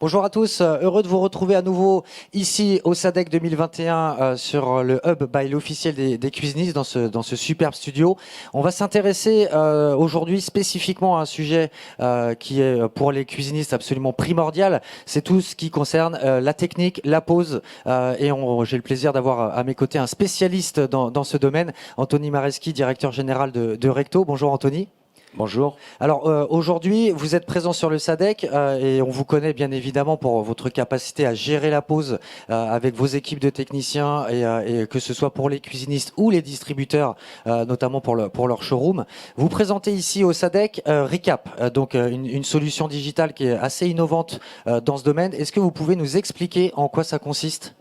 Bonjour à tous, heureux de vous retrouver à nouveau ici au SADEC 2021 sur le hub by l'officiel des cuisinistes dans ce superbe studio. On va s'intéresser aujourd'hui spécifiquement à un sujet qui est pour les cuisinistes absolument primordial. C'est tout ce qui concerne la technique, la pause j'ai le plaisir d'avoir à mes côtés un spécialiste dans ce domaine, Anthony Mareschi, directeur général de Recto. Bonjour Anthony. Bonjour. Alors aujourd'hui, vous êtes présent sur le SADEC et on vous connaît bien évidemment pour votre capacité à gérer la pause avec vos équipes de techniciens et que ce soit pour les cuisinistes ou les distributeurs, notamment pour leur showroom. Vous présentez ici au SADEC Recap, donc une solution digitale qui est assez innovante dans ce domaine. Est-ce que vous pouvez nous expliquer en quoi ça consiste ?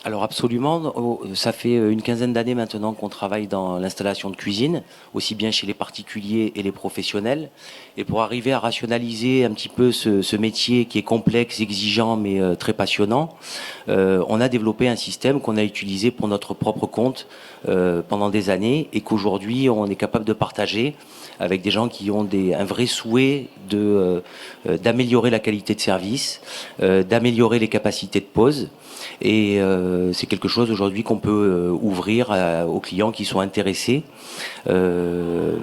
Alors absolument, ça fait une quinzaine d'années maintenant qu'on travaille dans l'installation de cuisine, aussi bien chez les particuliers et les professionnels. Et pour arriver à rationaliser un petit peu ce métier qui est complexe, exigeant, mais très passionnant, on a développé un système qu'on a utilisé pour notre propre compte pendant des années et qu'aujourd'hui on est capable de partager avec des gens qui ont un vrai souhait d'améliorer la qualité de service, d'améliorer les capacités de pause. Et c'est quelque chose aujourd'hui qu'on peut ouvrir aux clients qui sont intéressés. Voilà.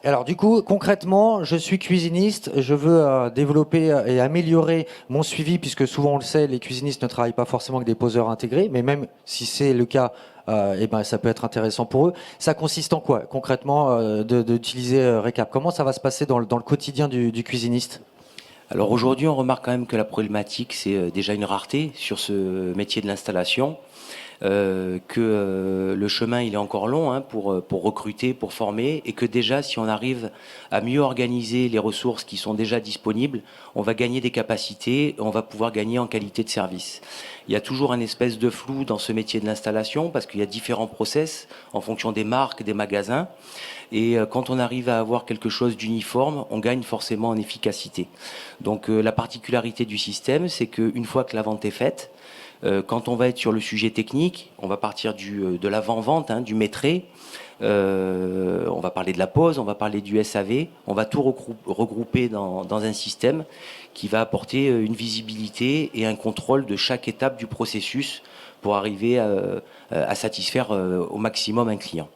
Alors du coup, concrètement, je suis cuisiniste, je veux développer et améliorer mon suivi, puisque souvent on le sait, les cuisinistes ne travaillent pas forcément avec des poseurs intégrés, mais même si c'est le cas, ça peut être intéressant pour eux. Ça consiste en quoi concrètement d'utiliser Recap? Comment ça va se passer dans le quotidien du cuisiniste? Alors aujourd'hui, on remarque quand même que la problématique, c'est déjà une rareté sur ce métier de l'installation. Que le chemin il est encore long pour recruter, pour former, et que déjà si on arrive à mieux organiser les ressources qui sont déjà disponibles, on va gagner des capacités, on va pouvoir gagner en qualité de service. Il y a toujours un espèce de flou dans ce métier de l'installation parce qu'il y a différents process en fonction des marques, des magasins, et quand on arrive à avoir quelque chose d'uniforme, on gagne forcément en efficacité. Donc la particularité du système, c'est qu'une fois que la vente est faite, quand on va être sur le sujet technique, on va partir de l'avant-vente, du maîtrise. On va parler de la pause, on va parler du SAV. On va tout regrouper dans un système qui va apporter une visibilité et un contrôle de chaque étape du processus pour arriver à satisfaire au maximum un client.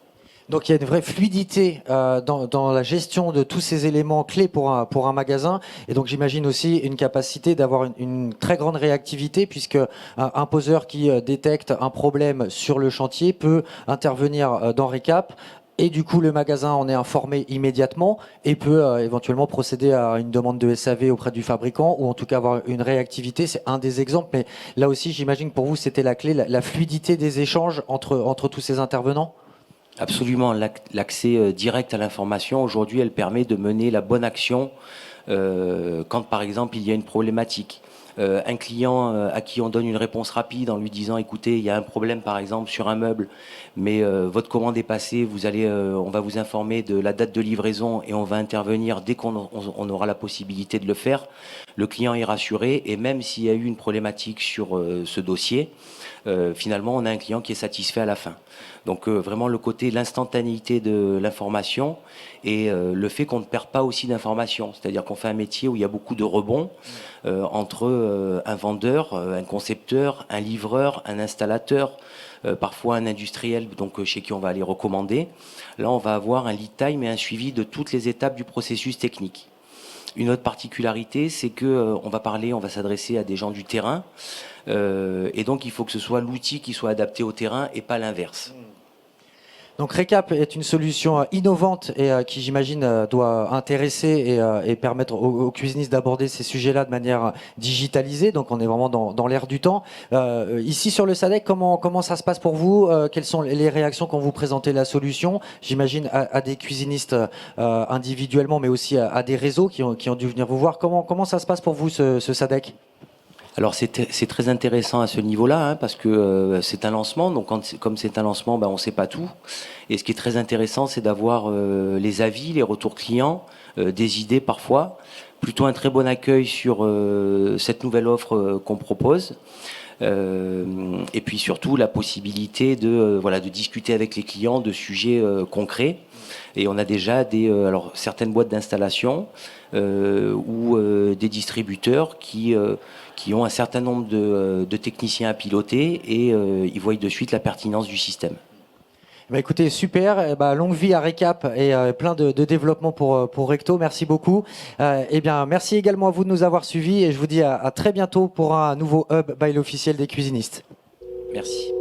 Donc il y a une vraie fluidité dans la gestion de tous ces éléments clés pour un magasin, et donc j'imagine aussi une capacité d'avoir une très grande réactivité, puisque un poseur qui détecte un problème sur le chantier peut intervenir dans Recap, et du coup le magasin en est informé immédiatement et peut éventuellement procéder à une demande de SAV auprès du fabricant, ou en tout cas avoir une réactivité. C'est un des exemples, mais là aussi j'imagine que pour vous c'était la clé, la fluidité des échanges entre tous ces intervenants. Absolument, l'accès direct à l'information, aujourd'hui, elle permet de mener la bonne action quand, par exemple, il y a une problématique. Un client à qui on donne une réponse rapide en lui disant, écoutez, il y a un problème, par exemple, sur un meuble, mais votre commande est passée, on va vous informer de la date de livraison et on va intervenir dès qu'on aura la possibilité de le faire. Le client est rassuré, et même s'il y a eu une problématique sur ce dossier, finalement, on a un client qui est satisfait à la fin. Donc vraiment le côté, l'instantanéité de l'information et le fait qu'on ne perd pas aussi d'informations. C'est-à-dire qu'on fait un métier où il y a beaucoup de rebonds entre un vendeur, un concepteur, un livreur, un installateur, parfois un industriel donc chez qui on va aller recommander. Là, on va avoir un lead time et un suivi de toutes les étapes du processus technique. Une autre particularité, c'est que on va s'adresser à des gens du terrain, et donc il faut que ce soit l'outil qui soit adapté au terrain et pas l'inverse. Donc Recap est une solution innovante et qui, j'imagine, doit intéresser et permettre aux cuisinistes d'aborder ces sujets-là de manière digitalisée. Donc on est vraiment dans l'air du temps. Ici sur le SADEC, comment ça se passe pour vous? Quelles sont les réactions quand vous présentez la solution? J'imagine à des cuisinistes individuellement, mais aussi à des réseaux qui ont dû venir vous voir. Comment ça se passe pour vous, ce SADEC? Alors c'est très intéressant à ce niveau-là, parce que c'est un lancement, donc comme c'est un lancement, on ne sait pas tout. Et ce qui est très intéressant, c'est d'avoir les avis, les retours clients, des idées parfois, plutôt un très bon accueil sur cette nouvelle offre qu'on propose. Et puis surtout la possibilité de, voilà, de discuter avec les clients de sujets concrets. Et on a déjà alors, certaines boîtes d'installation ou des distributeurs qui ont un certain nombre de techniciens à piloter et ils voient de suite la pertinence du système. Bah écoutez, super. Longue vie à Récap et plein de développement pour Recto. Merci beaucoup. Bien, merci également à vous de nous avoir suivis et je vous dis à très bientôt pour un nouveau Hub by l'officiel des cuisinistes. Merci.